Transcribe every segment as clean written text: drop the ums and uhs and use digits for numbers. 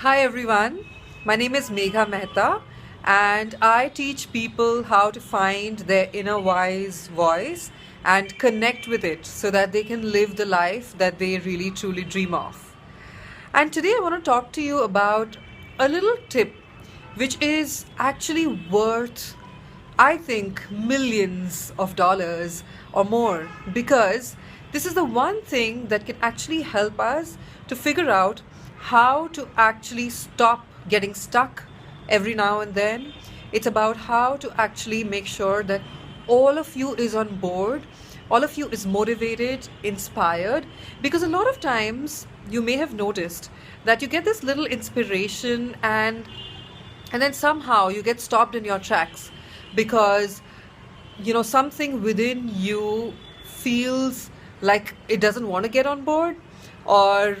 Hi everyone, my name is Megha Mehta and I teach people how to find their inner wise voice and connect with it so that they can live the life that they really truly dream of. And today I want to talk to you about a little tip which is actually worth, I think, millions of dollars or more, because this is the one thing that can actually help us to figure out how to actually stop getting stuck every now and then. It's about how to actually make sure that all of you is on board, all of you is motivated, inspired, because a lot of times you may have noticed that you get this little inspiration and then somehow you get stopped in your tracks because something within you feels like it doesn't want to get on board, or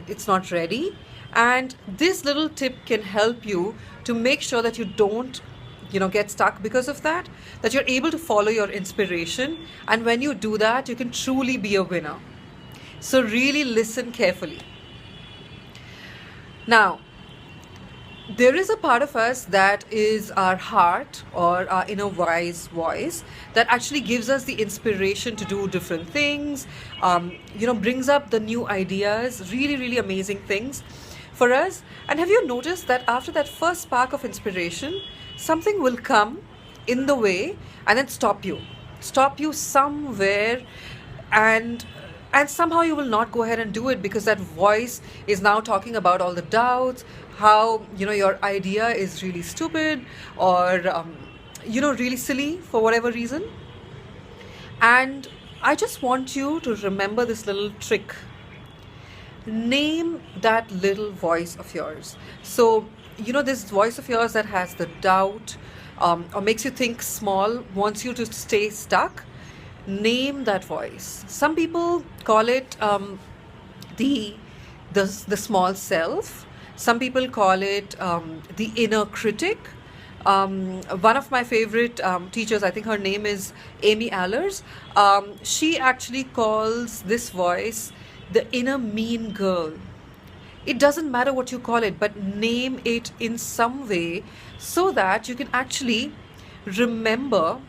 it's not ready. And this little tip can help you to make sure that you don't get stuck because of that you're able to follow your inspiration, and when you do that you can truly be a winner. So really listen carefully. Now, there is a part of us that is our heart or our inner wise voice that actually gives us the inspiration to do different things, brings up the new ideas, really, really amazing things for us. And have you noticed that after that first spark of inspiration, something will come in the way and then stop you somewhere, and somehow you will not go ahead and do it because that voice is now talking about all the doubts, how your idea is really stupid or really silly for whatever reason. And I just want you to remember this little trick. Name that little voice of yours. So this voice of yours that has the doubt, or makes you think small, wants you to stay stuck. Name that voice. Some people call it the small self. Some people call it the inner critic. One of my favorite teachers, I think her name is Amy Allers, she actually calls this voice the inner mean girl. It doesn't matter what you call it, but name it in some way so that you can actually remember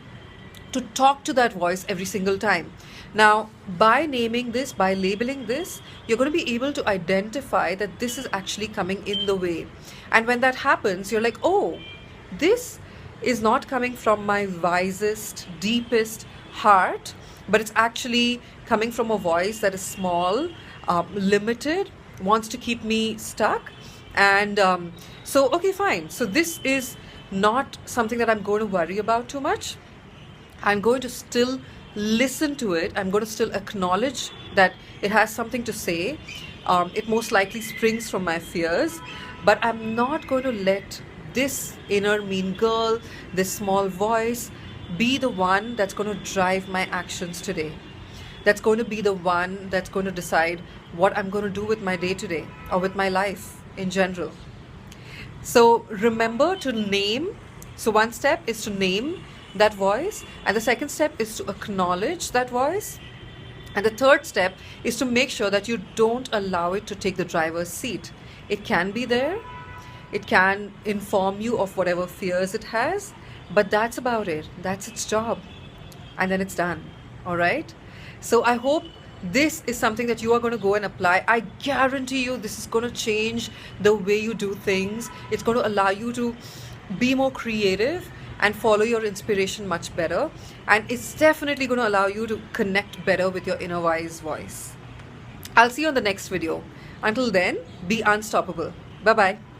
to talk to that voice every single time. Now, by naming this, by labeling this, you're going to be able to identify that this is actually coming in the way. And when that happens, you're like, oh, this is not coming from my wisest, deepest heart, but it's actually coming from a voice that is small, limited, wants to keep me stuck. And so, okay, fine. So this is not something that I'm going to worry about too much. I'm going to still listen to it. I'm going to still acknowledge that it has something to say. It most likely springs from my fears, but I'm not going to let this inner mean girl, this small voice, be the one that's going to drive my actions today. That's going to be the one that's going to decide what I'm going to do with my day today or with my life in general. So remember to name. So one step is to name that voice, and the second step is to acknowledge that voice, and the third step is to make sure that you don't allow it to take the driver's seat. It can be there, it can inform you of whatever fears it has, but that's about it. That's its job, and then it's done. All right, so I hope this is something that you are going to go and apply. I guarantee you this is going to change the way you do things. It's going to allow you to be more creative and follow your inspiration much better, and it's definitely going to allow you to connect better with your inner wise voice. I'll see you on the next video. Until then, be unstoppable. Bye bye.